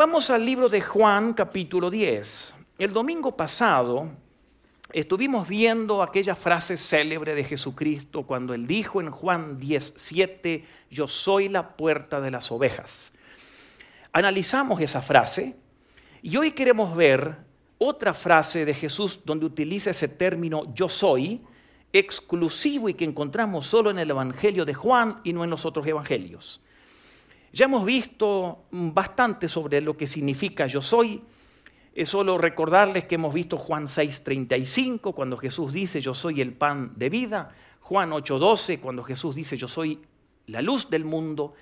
vamos al libro de Juan, capítulo 10. El domingo pasado estuvimos viendo aquella frase célebre de Jesucristo cuando Él dijo en Juan 10:7, yo soy la puerta de las ovejas. Analizamos esa frase y hoy queremos ver otra frase de Jesús donde utiliza ese término yo soy, exclusivo y que encontramos solo en el Evangelio de Juan y no en los otros evangelios. Ya hemos visto bastante sobre lo que significa yo soy. Es solo recordarles que hemos visto Juan 6:35 cuando Jesús dice yo soy el pan de vida. Juan 8:12 cuando Jesús dice yo soy la luz del mundo.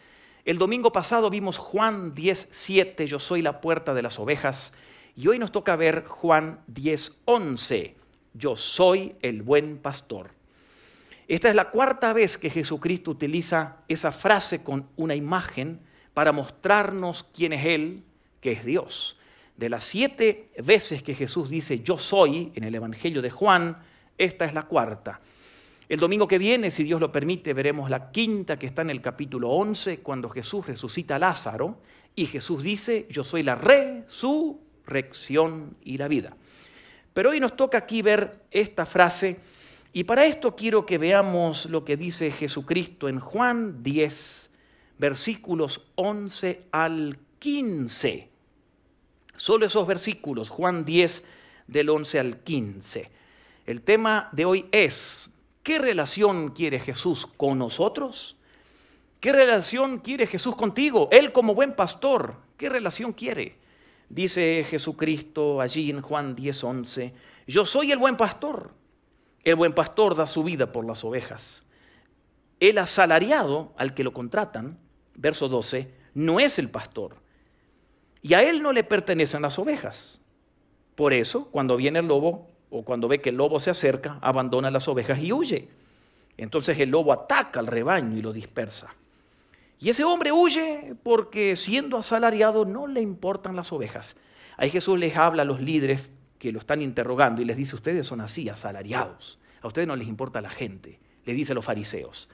El domingo pasado vimos Juan 10:7, yo soy la puerta de las ovejas. Y hoy nos toca ver Juan 10:11, yo soy el buen pastor. Esta es la cuarta vez que Jesucristo utiliza esa frase con una imagen para mostrarnos quién es Él, que es Dios. De las 7 veces que Jesús dice yo soy en el Evangelio de Juan, esta es la cuarta. El domingo que viene, si Dios lo permite, veremos la quinta que está en el capítulo 11, cuando Jesús resucita a Lázaro y Jesús dice yo soy la resurrección y la vida. Pero hoy nos toca aquí ver esta frase. Y para esto quiero que veamos lo que dice Jesucristo en Juan 10, versículos 11 al 15. Solo esos versículos, Juan 10, del 11 al 15. El tema de hoy es, ¿qué relación quiere Jesús con nosotros? ¿Qué relación quiere Jesús contigo? Él como buen pastor, ¿qué relación quiere? Dice Jesucristo allí en Juan 10, 11, yo soy el buen pastor. El buen pastor da su vida por las ovejas. El asalariado al que lo contratan, verso 12, no es el pastor. Y a él no le pertenecen las ovejas. Por eso, cuando viene el lobo o cuando ve que el lobo se acerca, abandona las ovejas y huye. Entonces el lobo ataca al rebaño y lo dispersa. Y ese hombre huye porque siendo asalariado no le importan las ovejas. Ahí Jesús les habla a los líderes que lo están interrogando y les dice, ustedes son así, asalariados. A ustedes no les importa la gente, les dice a los fariseos.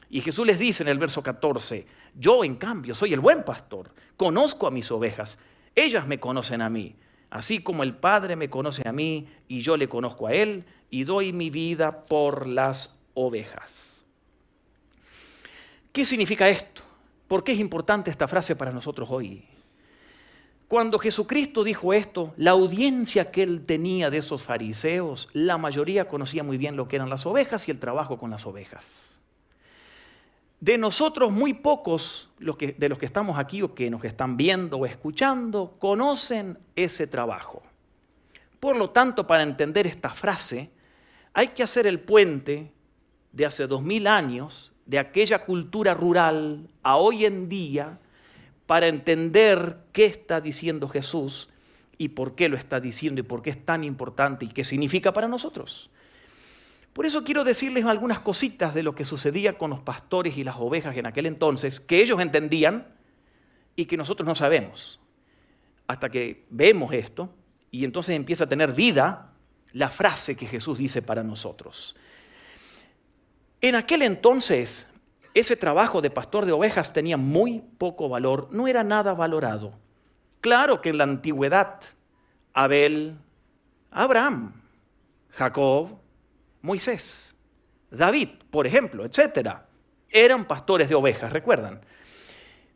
Y Jesús les dice en el verso 14, yo en cambio soy el buen pastor, conozco a mis ovejas, ellas me conocen a mí, así como el Padre me conoce a mí y yo le conozco a Él y doy mi vida por las ovejas. ¿Qué significa esto? ¿Por qué es importante esta frase para nosotros hoy? Cuando Jesucristo dijo esto, la audiencia que Él tenía de esos fariseos, la mayoría conocía muy bien lo que eran las ovejas y el trabajo con las ovejas. De nosotros muy pocos, de los que estamos aquí o que nos están viendo o escuchando, conocen ese trabajo. Por lo tanto, para entender esta frase, hay que hacer el puente de hace 2000 años, de aquella cultura rural a hoy en día, para entender qué está diciendo Jesús y por qué lo está diciendo y por qué es tan importante y qué significa para nosotros. Por eso quiero decirles algunas cositas de lo que sucedía con los pastores y las ovejas en aquel entonces, que ellos entendían y que nosotros no sabemos. Hasta que vemos esto y entonces empieza a tener vida la frase que Jesús dice para nosotros. En aquel entonces, ese trabajo de pastor de ovejas tenía muy poco valor, no era nada valorado. Claro que en la antigüedad, Abel, Abraham, Jacob, Moisés, David, por ejemplo, etcétera, eran pastores de ovejas, ¿recuerdan?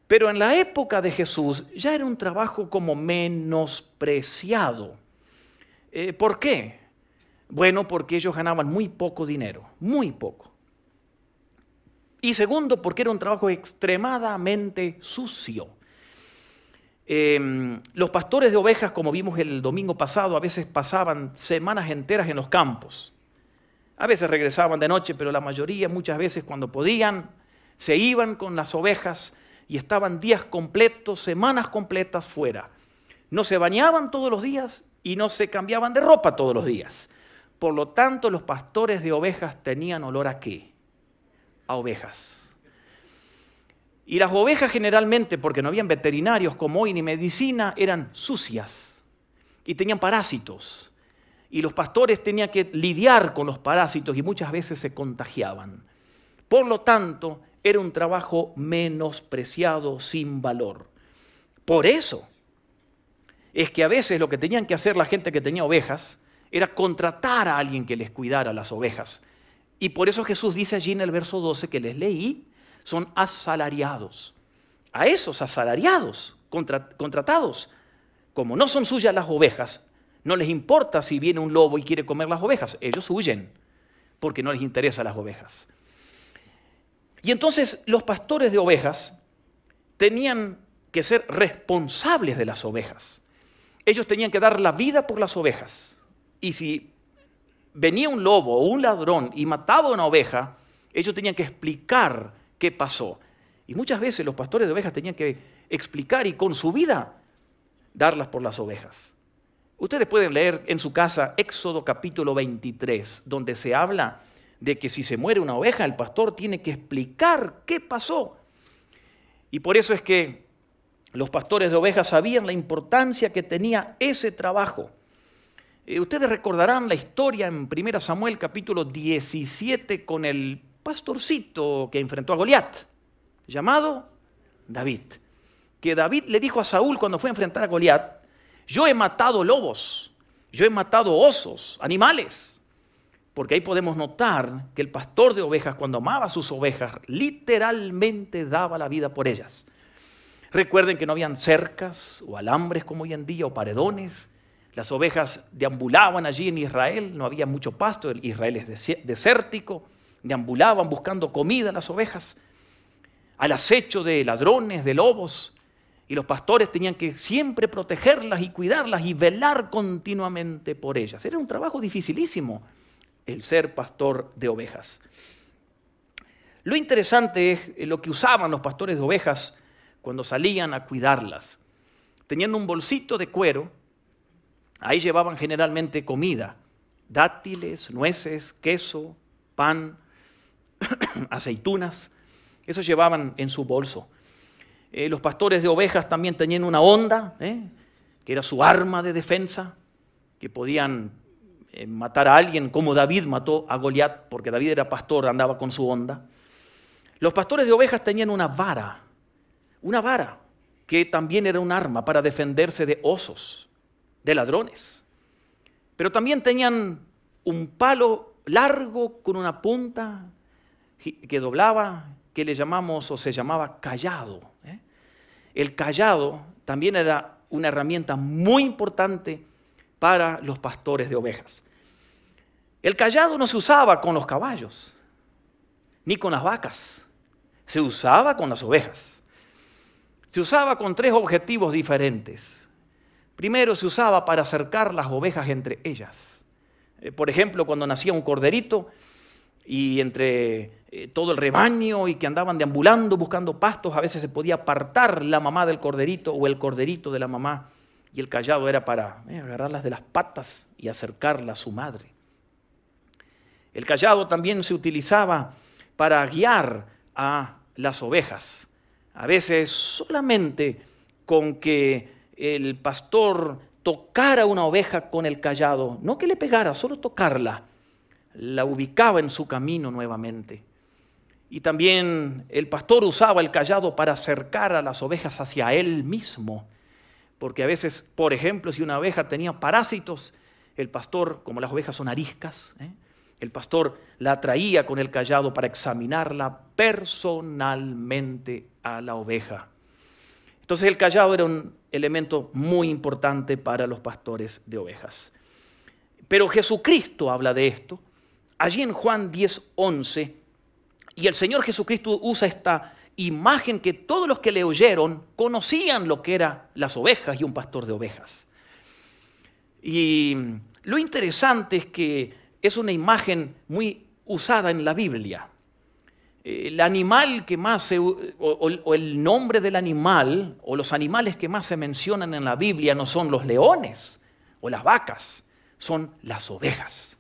Pero en la época de Jesús ya era un trabajo como menospreciado. ¿Por qué? Bueno, porque ellos ganaban muy poco dinero, muy poco. Y segundo, porque era un trabajo extremadamente sucio. Los pastores de ovejas, como vimos el domingo pasado, a veces pasaban semanas enteras en los campos. A veces regresaban de noche, pero la mayoría, muchas veces cuando podían, se iban con las ovejas y estaban días completos, semanas completas fuera. No se bañaban todos los días y no se cambiaban de ropa todos los días. Por lo tanto, los pastores de ovejas tenían olor ¿a qué? A ovejas. Y las ovejas generalmente, porque no habían veterinarios como hoy ni medicina, eran sucias y tenían parásitos. Y los pastores tenían que lidiar con los parásitos y muchas veces se contagiaban. Por lo tanto, era un trabajo menospreciado, sin valor. Por eso, es que a veces lo que tenían que hacer la gente que tenía ovejas era contratar a alguien que les cuidara las ovejas. Y por eso Jesús dice allí en el verso 12 que les leí, son asalariados. A esos asalariados, contratados, como no son suyas las ovejas, no les importa si viene un lobo y quiere comer las ovejas. Ellos huyen porque no les interesan las ovejas. Y entonces los pastores de ovejas tenían que ser responsables de las ovejas. Ellos tenían que dar la vida por las ovejas. Y si venía un lobo o un ladrón y mataba una oveja, ellos tenían que explicar qué pasó. Y muchas veces los pastores de ovejas tenían que explicar y con su vida darlas por las ovejas. Ustedes pueden leer en su casa Éxodo capítulo 23, donde se habla de que si se muere una oveja, el pastor tiene que explicar qué pasó. Y por eso es que los pastores de ovejas sabían la importancia que tenía ese trabajo. Ustedes recordarán la historia en 1 Samuel capítulo 17 con el pastorcito que enfrentó a Goliat, llamado David. Que David le dijo a Saúl cuando fue a enfrentar a Goliat: yo he matado lobos, yo he matado osos, animales. Porque ahí podemos notar que el pastor de ovejas, cuando amaba a sus ovejas, literalmente daba la vida por ellas. Recuerden que no habían cercas o alambres como hoy en día o paredones. Las ovejas deambulaban allí en Israel, no había mucho pasto, Israel es desértico, deambulaban buscando comida las ovejas, al acecho de ladrones, de lobos, y los pastores tenían que siempre protegerlas y cuidarlas y velar continuamente por ellas. Era un trabajo dificilísimo el ser pastor de ovejas. Lo interesante es lo que usaban los pastores de ovejas cuando salían a cuidarlas. Teniendo un bolsito de cuero, ahí llevaban generalmente comida, dátiles, nueces, queso, pan, aceitunas. Eso llevaban en su bolso. Los pastores de ovejas también tenían una honda, que era su arma de defensa, que podían matar a alguien, como David mató a Goliat, porque David era pastor, andaba con su honda. Los pastores de ovejas tenían una vara que también era un arma para defenderse de osos, de ladrones. Pero también tenían un palo largo con una punta que doblaba, que le llamamos o se llamaba cayado. El cayado también era una herramienta muy importante para los pastores de ovejas. El cayado no se usaba con los caballos, ni con las vacas. Se usaba con las ovejas. Se usaba con 3 objetivos diferentes. Primero, se usaba para acercar las ovejas entre ellas. Por ejemplo, cuando nacía un corderito y entre todo el rebaño y que andaban deambulando buscando pastos, a veces se podía apartar la mamá del corderito o el corderito de la mamá, y el cayado era para agarrarlas de las patas y acercarla a su madre. El cayado también se utilizaba para guiar a las ovejas. A veces solamente con que el pastor tocara una oveja con el cayado, no que le pegara, solo tocarla, la ubicaba en su camino nuevamente. Y también el pastor usaba el cayado para acercar a las ovejas hacia él mismo. Porque a veces, por ejemplo, si una oveja tenía parásitos, el pastor, como las ovejas son ariscas, el pastor la traía con el cayado para examinarla personalmente a la oveja. Entonces el cayado era un elemento muy importante para los pastores de ovejas. Pero Jesucristo habla de esto, allí en Juan 10:11, y el Señor Jesucristo usa esta imagen que todos los que le oyeron conocían lo que eran las ovejas y un pastor de ovejas. Y lo interesante es que es una imagen muy usada en la Biblia. El animal que más o el nombre del animal o los animales que más se mencionan en la Biblia no son los leones o las vacas, son las ovejas.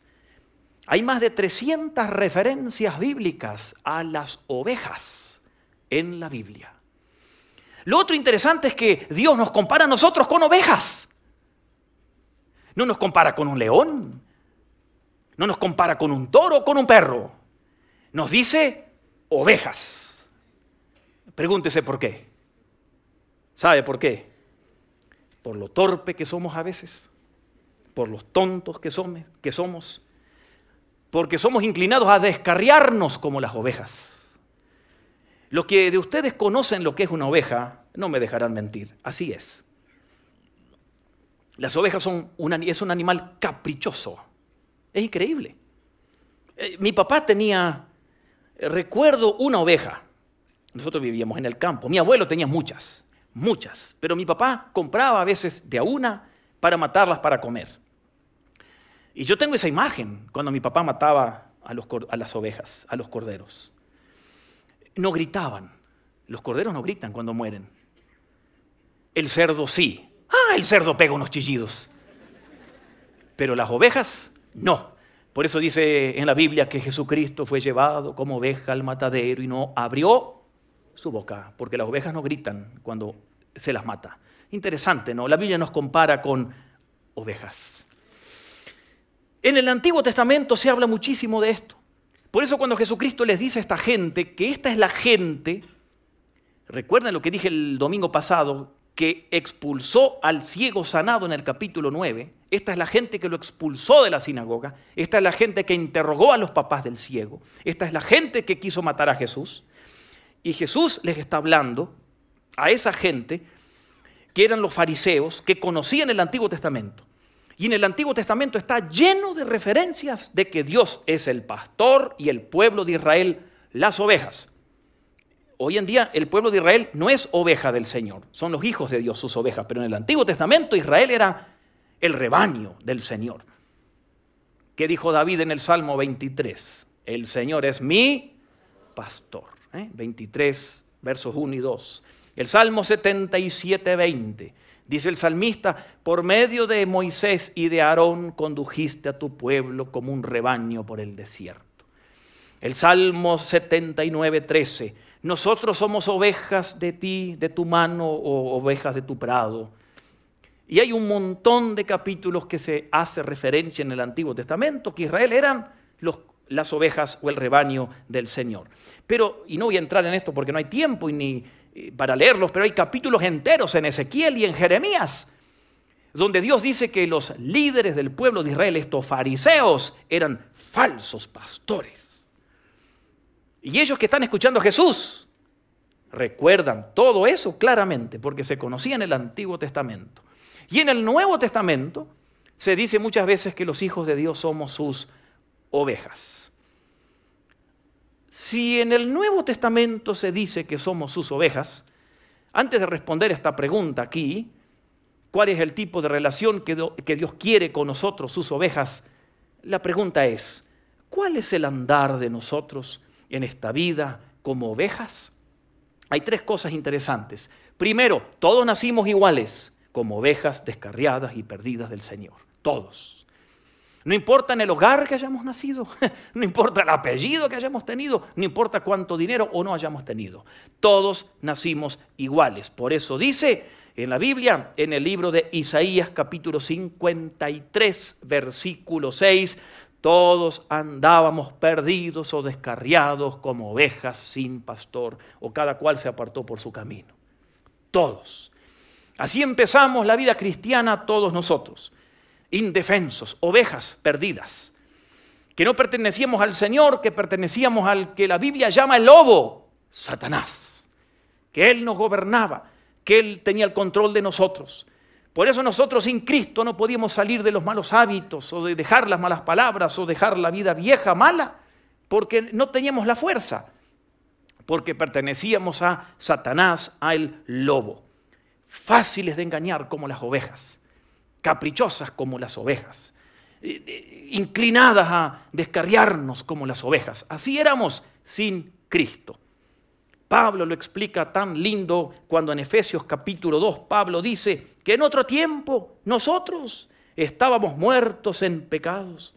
Hay más de 300 referencias bíblicas a las ovejas en la Biblia. Lo otro interesante es que Dios nos compara a nosotros con ovejas. No nos compara con un león, no nos compara con un toro o con un perro. Nos dice ovejas. Pregúntese por qué. ¿Sabe por qué? por lo torpe que somos a veces, por los tontos que somos, porque somos inclinados a descarriarnos como las ovejas. Los que de ustedes conocen lo que es una oveja, no me dejarán mentir, así es. Las ovejas es un animal caprichoso, es increíble. Mi papá tenía, recuerdo una oveja, nosotros vivíamos en el campo, mi abuelo tenía muchas, pero mi papá compraba a veces de a una para matarlas para comer. Y yo tengo esa imagen cuando mi papá mataba a las ovejas, a los corderos. No gritaban, los corderos no gritan cuando mueren. El cerdo sí, el cerdo pega unos chillidos, pero las ovejas no. Por eso dice en la Biblia que Jesucristo fue llevado como oveja al matadero y no abrió su boca, porque las ovejas no gritan cuando se las mata. Interesante, ¿no? La Biblia nos compara con ovejas. En el Antiguo Testamento se habla muchísimo de esto. Por eso cuando Jesucristo les dice a esta gente que esta es la gente, recuerden lo que dije el domingo pasado, que expulsó al ciego sanado en el capítulo 9, esta es la gente que lo expulsó de la sinagoga, esta es la gente que interrogó a los papás del ciego, esta es la gente que quiso matar a Jesús, y Jesús les está hablando a esa gente que eran los fariseos, que conocían el Antiguo Testamento. Y en el Antiguo Testamento está lleno de referencias de que Dios es el pastor y el pueblo de Israel, las ovejas. Hoy en día el pueblo de Israel no es oveja del Señor, son los hijos de Dios sus ovejas, pero en el Antiguo Testamento Israel era el rebaño del Señor. ¿Qué dijo David en el Salmo 23? El Señor es mi pastor. 23, versos 1 y 2. El Salmo 77, 20. Dice el salmista, por medio de Moisés y de Aarón condujiste a tu pueblo como un rebaño por el desierto. El Salmo 79, 13. Nosotros somos ovejas de ti, de tu mano, o ovejas de tu prado. Y hay un montón de capítulos que se hace referencia en el Antiguo Testamento que Israel eran las ovejas o el rebaño del Señor. Pero, y no voy a entrar en esto porque no hay tiempo ni para leerlos, pero hay capítulos enteros en Ezequiel y en Jeremías, donde Dios dice que los líderes del pueblo de Israel, estos fariseos, eran falsos pastores. Y ellos que están escuchando a Jesús recuerdan todo eso claramente porque se conocía en el Antiguo Testamento. Y en el Nuevo Testamento se dice muchas veces que los hijos de Dios somos sus ovejas. Si en el Nuevo Testamento se dice que somos sus ovejas, antes de responder esta pregunta aquí, ¿cuál es el tipo de relación que Dios quiere con nosotros, sus ovejas? La pregunta es, ¿cuál es el andar de nosotros en esta vida como ovejas? Hay tres cosas interesantes. Primero, todos nacimos iguales, como ovejas descarriadas y perdidas del Señor. Todos. No importa en el hogar que hayamos nacido, no importa el apellido que hayamos tenido, no importa cuánto dinero o no hayamos tenido. Todos nacimos iguales. Por eso dice en la Biblia, en el libro de Isaías capítulo 53, versículo 6, todos andábamos perdidos o descarriados como ovejas sin pastor, o cada cual se apartó por su camino. Todos. Así empezamos la vida cristiana todos nosotros. Indefensos, ovejas perdidas, que no pertenecíamos al Señor, que pertenecíamos al que la Biblia llama el lobo, Satanás, que Él nos gobernaba, que Él tenía el control de nosotros. Por eso nosotros sin Cristo no podíamos salir de los malos hábitos o de dejar las malas palabras o dejar la vida vieja, mala, porque no teníamos la fuerza, porque pertenecíamos a Satanás, a el lobo, fáciles de engañar como las ovejas, caprichosas como las ovejas, inclinadas a descarriarnos como las ovejas. Así éramos sin Cristo. Pablo lo explica tan lindo cuando en Efesios capítulo 2 Pablo dice que en otro tiempo nosotros estábamos muertos en pecados,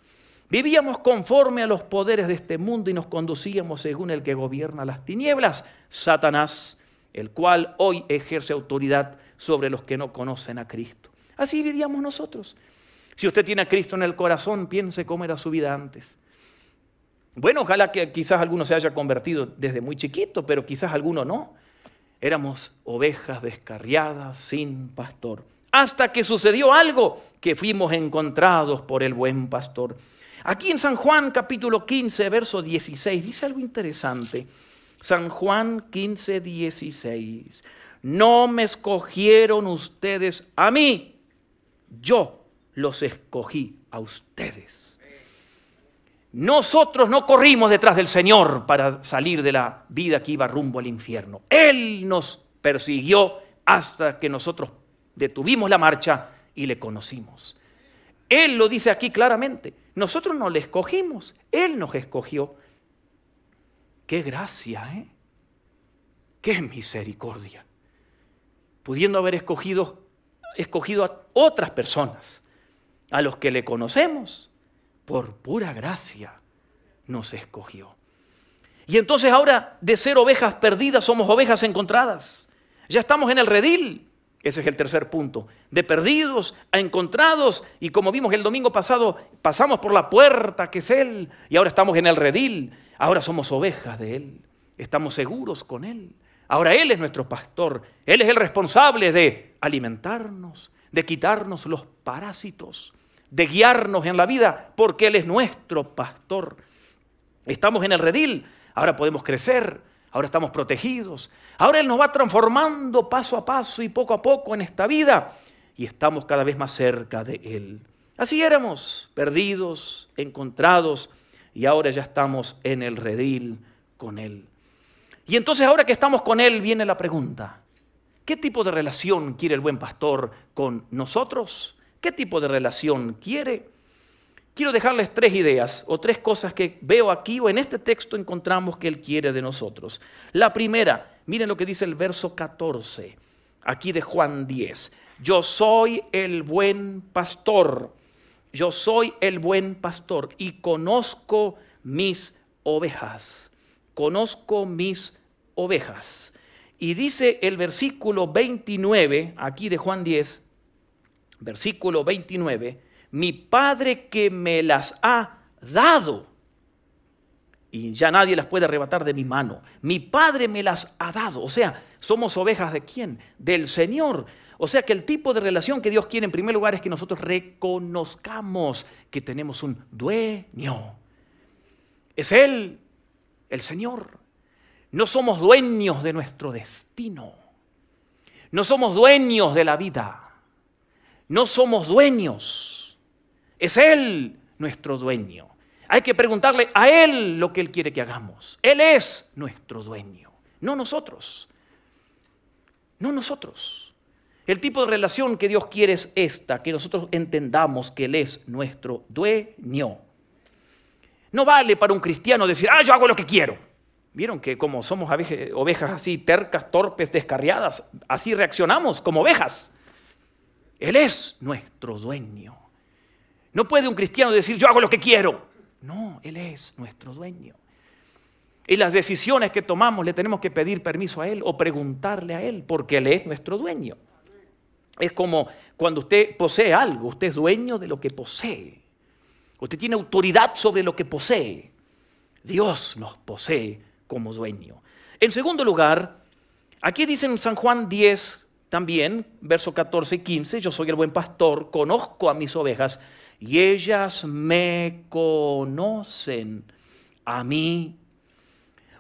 vivíamos conforme a los poderes de este mundo y nos conducíamos según el que gobierna las tinieblas, Satanás, el cual hoy ejerce autoridad sobre los que no conocen a Cristo. Así vivíamos nosotros. Si usted tiene a Cristo en el corazón, piense cómo era su vida antes. Bueno, ojalá que quizás alguno se haya convertido desde muy chiquito, pero quizás alguno no. Éramos ovejas descarriadas, sin pastor. hasta que sucedió algo, que fuimos encontrados por el buen pastor. Aquí en San Juan capítulo 15, verso 16, dice algo interesante. San Juan 15, 16. No me escogieron ustedes a mí, yo los escogí a ustedes. Nosotros no corrimos detrás del Señor para salir de la vida que iba rumbo al infierno. Él nos persiguió hasta que nosotros detuvimos la marcha y le conocimos. Él lo dice aquí claramente. Nosotros no le escogimos, Él nos escogió. ¡Qué gracia, eh! ¡Qué misericordia! Pudiendo haber escogido a otras personas, a los que le conocemos, por pura gracia nos escogió. Y entonces ahora de ser ovejas perdidas somos ovejas encontradas. Ya estamos en el redil. Ese es el tercer punto. De perdidos a encontrados. Y como vimos el domingo pasado, pasamos por la puerta que es Él. Y ahora estamos en el redil. Ahora somos ovejas de Él. Estamos seguros con Él. Ahora Él es nuestro pastor. Él es el responsable de alimentarnos, de quitarnos los parásitos, de guiarnos en la vida, porque Él es nuestro pastor. Estamos en el redil. Ahora podemos crecer. Ahora estamos protegidos. Ahora Él nos va transformando paso a paso y poco a poco en esta vida. Y estamos cada vez más cerca de Él. Así éramos, perdidos, encontrados. Y ahora ya estamos en el redil con Él. Y entonces ahora que estamos con Él viene la pregunta. ¿Qué tipo de relación quiere el buen pastor con nosotros? ¿Qué tipo de relación quiere? Quiero dejarles 3 ideas o 3 cosas que veo aquí o en este texto encontramos que Él quiere de nosotros. La primera, miren lo que dice el verso 14, aquí de Juan 10. Yo soy el buen pastor, yo soy el buen pastor y conozco mis ovejas, conozco mis ovejas. Y dice el versículo 29, aquí de Juan 10, versículo 29, mi Padre que me las ha dado, y ya nadie las puede arrebatar de mi mano. Mi Padre me las ha dado. O sea, ¿somos ovejas de quién? Del Señor. O sea que el tipo de relación que Dios quiere en primer lugar es que nosotros reconozcamos que tenemos un dueño. Es Él, el Señor. No somos dueños de nuestro destino. No somos dueños de la vida. No somos dueños. Es Él nuestro dueño. Hay que preguntarle a Él lo que Él quiere que hagamos. Él es nuestro dueño, no nosotros. No nosotros. El tipo de relación que Dios quiere es esta, que nosotros entendamos que Él es nuestro dueño. No vale para un cristiano decir, yo hago lo que quiero. ¿Vieron que como somos ovejas así tercas, torpes, descarriadas, así reaccionamos como ovejas? Él es nuestro dueño. No puede un cristiano decir, yo hago lo que quiero. No, Él es nuestro dueño. Y las decisiones que tomamos le tenemos que pedir permiso a Él o preguntarle a Él, porque Él es nuestro dueño. Es como cuando usted posee algo, usted es dueño de lo que posee. Usted tiene autoridad sobre lo que posee. Dios nos posee como dueño. En segundo lugar, aquí dice en San Juan 10 también, versos 14 y 15, yo soy el buen pastor, conozco a mis ovejas y ellas me conocen a mí.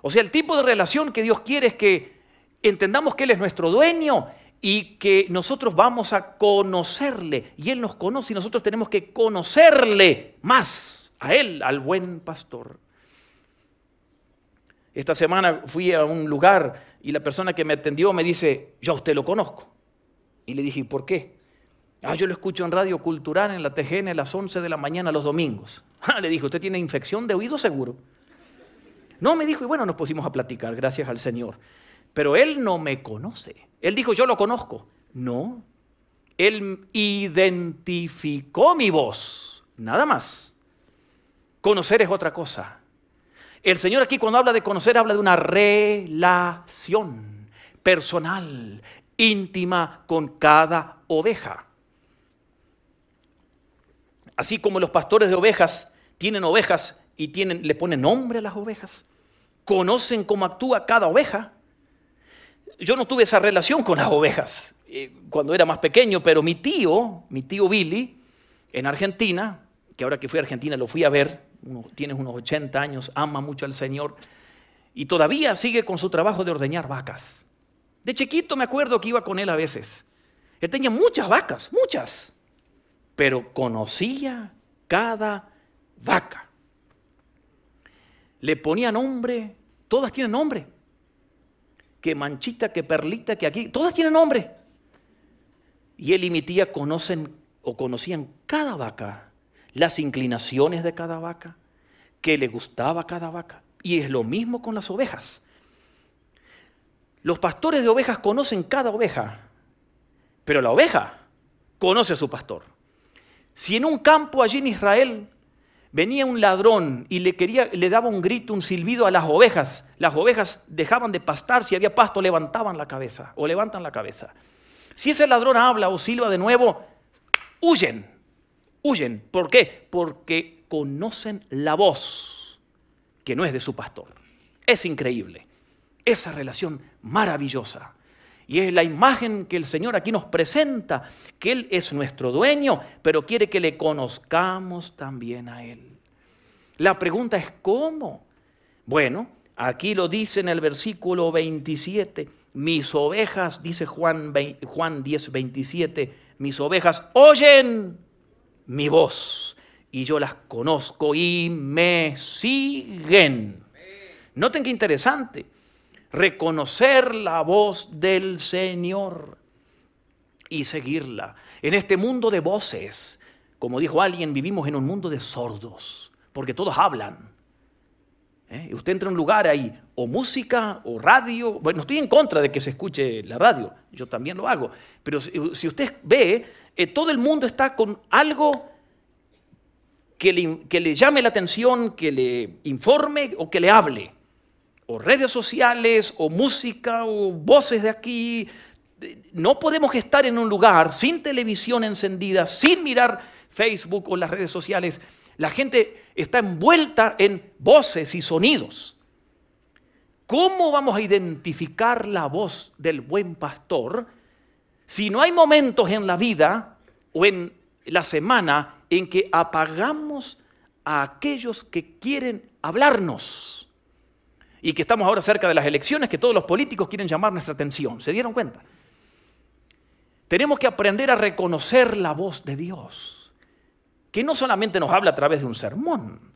O sea, el tipo de relación que Dios quiere es que entendamos que Él es nuestro dueño y que nosotros vamos a conocerle. Y Él nos conoce y nosotros tenemos que conocerle más a Él, al buen pastor. Esta semana fui a un lugar y la persona que me atendió me dice, yo a usted lo conozco. Y le dije, ¿por qué? Yo lo escucho en Radio Cultural, en la TGN, a las 11 de la mañana los domingos. Le dije, ¿usted tiene infección de oído seguro? No, me dijo, y bueno, nos pusimos a platicar, gracias al Señor. Pero Él no me conoce. Él dijo, yo lo conozco. No, Él identificó mi voz, nada más. Conocer es otra cosa. El Señor aquí cuando habla de conocer, habla de una relación personal, íntima con cada oveja. Así como los pastores de ovejas tienen ovejas y le ponen nombre a las ovejas, conocen cómo actúa cada oveja. Yo no tuve esa relación con las ovejas. cuando era más pequeño, pero mi tío Billy, en Argentina, que ahora que fui a Argentina lo fui a ver, tiene unos 80 años, ama mucho al Señor, y todavía sigue con su trabajo de ordeñar vacas. De chiquito me acuerdo que iba con él a veces. Él tenía muchas vacas, muchas, pero conocía cada vaca. Le ponía nombre, todas tienen nombre. Que Manchita, que Perlita, que aquí, todas tienen nombre. Y él y mi tía conocían cada vaca, las inclinaciones de cada vaca, qué le gustaba a cada vaca. Y es lo mismo con las ovejas. Los pastores de ovejas conocen cada oveja, pero la oveja conoce a su pastor. Si en un campo allí en Israel venía un ladrón y le daba un grito, un silbido a las ovejas dejaban de pastar, si había pasto levantaban la cabeza o levantan la cabeza. Si ese ladrón habla o silba de nuevo, huyen. ¿Por qué? Porque conocen la voz que no es de su pastor. Es increíble, esa relación maravillosa. Y es la imagen que el Señor aquí nos presenta, que Él es nuestro dueño, pero quiere que le conozcamos también a Él. La pregunta es ¿cómo? Bueno, aquí lo dice en el versículo 27, mis ovejas, dice Juan 10, 27, mis ovejas oyen mi voz y yo las conozco y me siguen. Noten qué interesante. Reconocer la voz del Señor y seguirla. En este mundo de voces, como dijo alguien, vivimos en un mundo de sordos, porque todos hablan. Usted entra a un lugar, hay o música o radio. Bueno, estoy en contra de que se escuche la radio, yo también lo hago. Pero si usted ve, todo el mundo está con algo que le llame la atención, que le informe o que le hable. O redes sociales, o música, o voces de aquí. No podemos estar en un lugar sin televisión encendida, sin mirar Facebook o las redes sociales. La gente está envuelta en voces y sonidos. ¿Cómo vamos a identificar la voz del buen pastor si no hay momentos en la vida o en la semana en que apagamos a aquellos que quieren hablarnos? Y que estamos ahora cerca de las elecciones, que todos los políticos quieren llamar nuestra atención. ¿Se dieron cuenta? Tenemos que aprender a reconocer la voz de Dios, que no solamente nos habla a través de un sermón.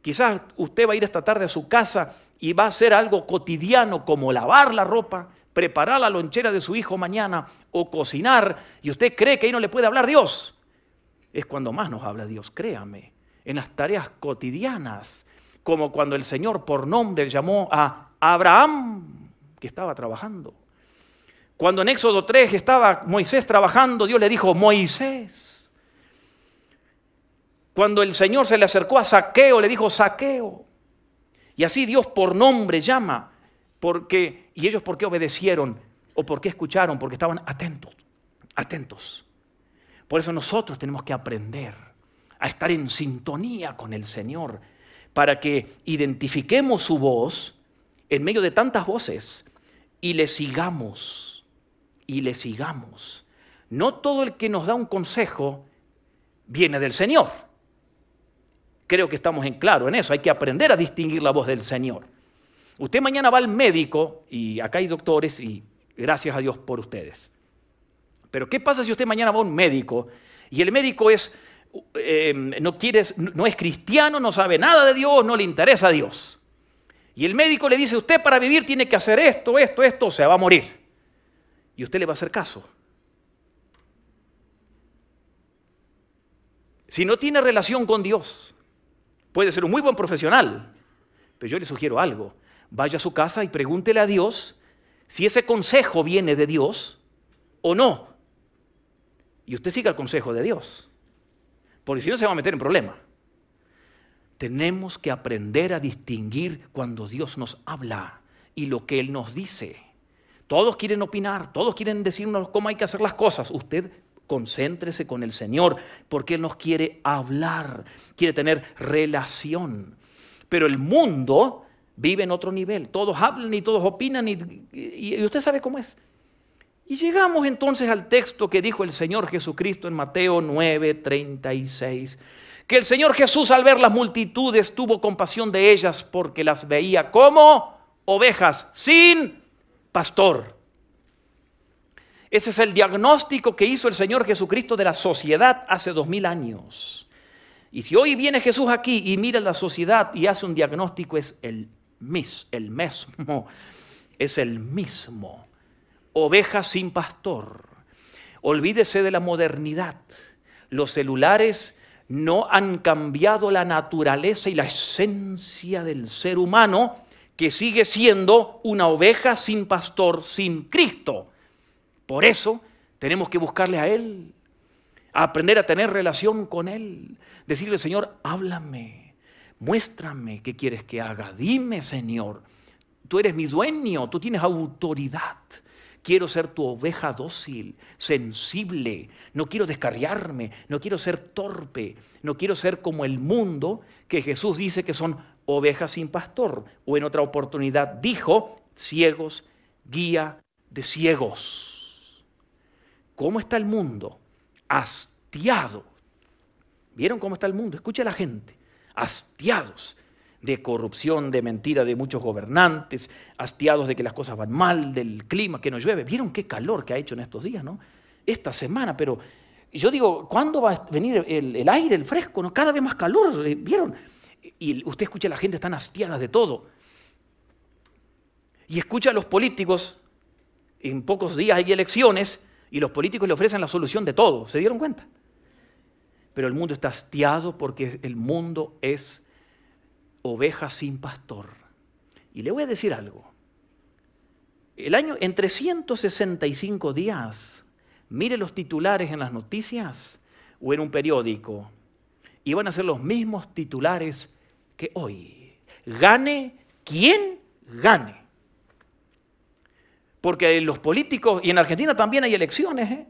Quizás usted va a ir esta tarde a su casa y va a hacer algo cotidiano como lavar la ropa, preparar la lonchera de su hijo mañana o cocinar, y usted cree que ahí no le puede hablar Dios. Es cuando más nos habla Dios, créame, en las tareas cotidianas. Como cuando el Señor por nombre llamó a Abraham, que estaba trabajando. Cuando en Éxodo 3 estaba Moisés trabajando, Dios le dijo, Moisés. Cuando el Señor se le acercó a Zaqueo, le dijo, Zaqueo. Y así Dios por nombre llama. ¿Y ellos por qué obedecieron? ¿O por qué escucharon? Porque estaban atentos. Por eso nosotros tenemos que aprender a estar en sintonía con el Señor, para que identifiquemos su voz en medio de tantas voces y le sigamos. No todo el que nos da un consejo viene del Señor. Creo que estamos en claro en eso. Hay que aprender a distinguir la voz del Señor. Usted mañana va al médico, y acá hay doctores, y gracias a Dios por ustedes. Pero ¿qué pasa si usted mañana va a un médico y el médico no es cristiano, no sabe nada de Dios, no le interesa a Dios? Y el médico le dice, usted para vivir tiene que hacer esto, o sea, va a morir. Y usted le va a hacer caso. Si no tiene relación con Dios, puede ser un muy buen profesional, pero yo le sugiero algo. Vaya a su casa y pregúntele a Dios si ese consejo viene de Dios o no. Y usted siga el consejo de Dios, porque si no se va a meter en problema. Tenemos que aprender a distinguir cuando Dios nos habla y lo que Él nos dice. Todos quieren opinar, todos quieren decirnos cómo hay que hacer las cosas. Usted concéntrese con el Señor, porque Él nos quiere hablar, quiere tener relación. Pero el mundo vive en otro nivel. Todos hablan y todos opinan y usted sabe cómo es. Y llegamos entonces al texto que dijo el Señor Jesucristo en Mateo 9:36, que el Señor Jesús, al ver las multitudes, tuvo compasión de ellas porque las veía como ovejas sin pastor. Ese es el diagnóstico que hizo el Señor Jesucristo de la sociedad hace 2000 años. Y si hoy viene Jesús aquí y mira la sociedad y hace un diagnóstico, es el mismo. Ovejas sin pastor. Olvídese de la modernidad. Los celulares no han cambiado la naturaleza y la esencia del ser humano, que sigue siendo una oveja sin pastor, sin Cristo. Por eso tenemos que buscarle a Él, a aprender a tener relación con Él. Decirle, Señor, háblame, muéstrame qué quieres que haga. Dime, Señor, tú eres mi dueño, tú tienes autoridad. Quiero ser tu oveja dócil, sensible. No quiero descarriarme, no quiero ser torpe, no quiero ser como el mundo, que Jesús dice que son ovejas sin pastor. O en otra oportunidad dijo, ciegos, guía de ciegos. ¿Cómo está el mundo? Hastiado. ¿Vieron cómo está el mundo? Escucha a la gente. Hastiados de corrupción, de mentira de muchos gobernantes, hastiados de que las cosas van mal, del clima, que no llueve. ¿Vieron qué calor que ha hecho en estos días, no? Esta semana, pero yo digo, ¿cuándo va a venir el aire, el fresco? ¿No? Cada vez más calor, ¿vieron? Y usted escucha a la gente tan hastiada de todo. Y escucha a los políticos, en pocos días hay elecciones, y los políticos le ofrecen la solución de todo. ¿Se dieron cuenta? Pero el mundo está hastiado porque el mundo es oveja sin pastor. Y le voy a decir algo. El año, en 365 días, mire los titulares en las noticias o en un periódico, y van a ser los mismos titulares que hoy. Gane quien gane. Porque los políticos, y en Argentina también hay elecciones,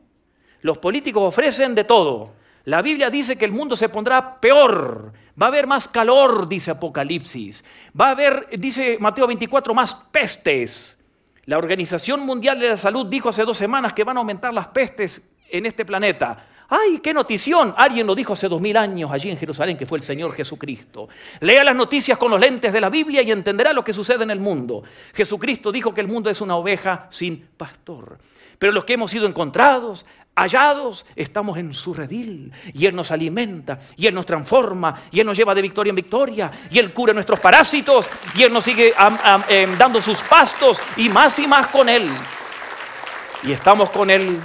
los políticos ofrecen de todo. La Biblia dice que el mundo se pondrá peor, va a haber más calor, dice Apocalipsis, va a haber, dice Mateo 24, más pestes. La Organización Mundial de la Salud dijo hace 2 semanas que van a aumentar las pestes en este planeta. ¡Ay, qué notición! Alguien lo dijo hace 2000 años allí en Jerusalén, que fue el Señor Jesucristo. Lea las noticias con los lentes de la Biblia y entenderá lo que sucede en el mundo. Jesucristo dijo que el mundo es una oveja sin pastor. Pero los que hemos sido encontrados, hallados, estamos en su redil. Y Él nos alimenta, y Él nos transforma, y Él nos lleva de victoria en victoria, y Él cura nuestros parásitos, y Él nos sigue dando sus pastos, y más con Él. Y estamos con Él,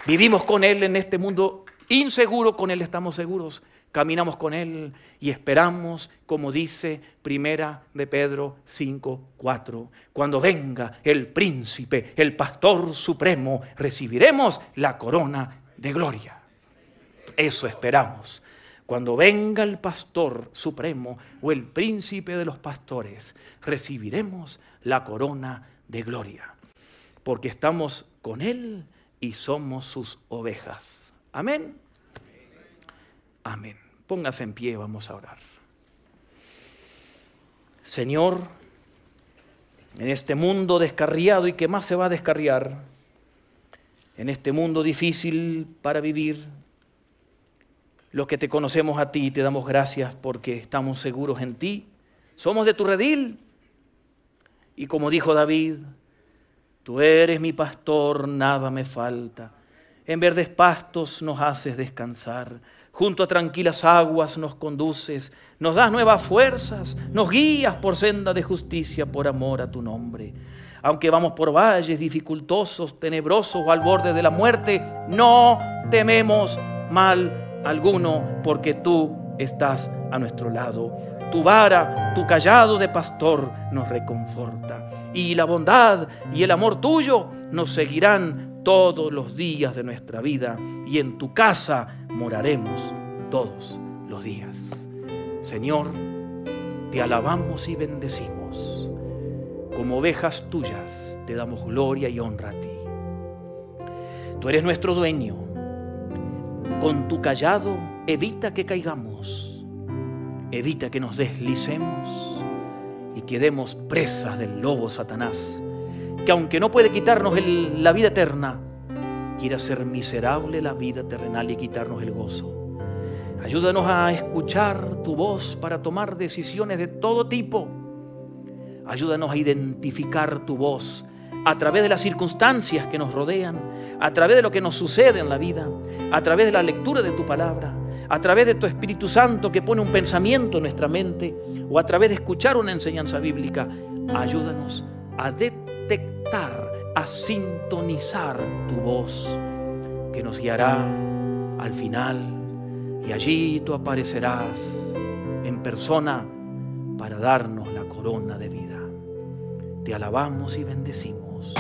vivimos con Él en este mundo inseguro, con Él estamos seguros. Caminamos con Él y esperamos, como dice Primera de Pedro 5:4. Cuando venga el príncipe, el pastor supremo, recibiremos la corona de gloria. Eso esperamos. Cuando venga el pastor supremo o el príncipe de los pastores, recibiremos la corona de gloria. Porque estamos con Él y somos sus ovejas. Amén. Amén. Póngase en pie, vamos a orar. Señor, en este mundo descarriado y que más se va a descarriar, en este mundo difícil para vivir, los que te conocemos a ti te damos gracias porque estamos seguros en ti. Somos de tu redil. Y como dijo David, tú eres mi pastor, nada me falta. En verdes pastos nos haces descansar. Junto a tranquilas aguas nos conduces, nos das nuevas fuerzas, nos guías por senda de justicia por amor a tu nombre. Aunque vamos por valles dificultosos, tenebrosos o al borde de la muerte, no tememos mal alguno porque tú estás a nuestro lado. Tu vara, tu cayado de pastor nos reconforta. Y la bondad y el amor tuyo nos seguirán todos los días de nuestra vida, y en tu casa moraremos todos los días. Señor, te alabamos y bendecimos. Como ovejas tuyas te damos gloria y honra a ti. Tú eres nuestro dueño. Con tu cayado evita que caigamos, evita que nos deslicemos y quedemos presas del lobo Satanás, que aunque no puede quitarnos la vida eterna, quiere hacer miserable la vida terrenal y quitarnos el gozo. Ayúdanos a escuchar tu voz para tomar decisiones de todo tipo. Ayúdanos a identificar tu voz a través de las circunstancias que nos rodean, a través de lo que nos sucede en la vida, a través de la lectura de tu palabra, a través de tu Espíritu Santo que pone un pensamiento en nuestra mente, o a través de escuchar una enseñanza bíblica. Ayúdanos a detectar, a sintonizar tu voz, que nos guiará al final, y allí tú aparecerás en persona para darnos la corona de vida. Te alabamos y bendecimos.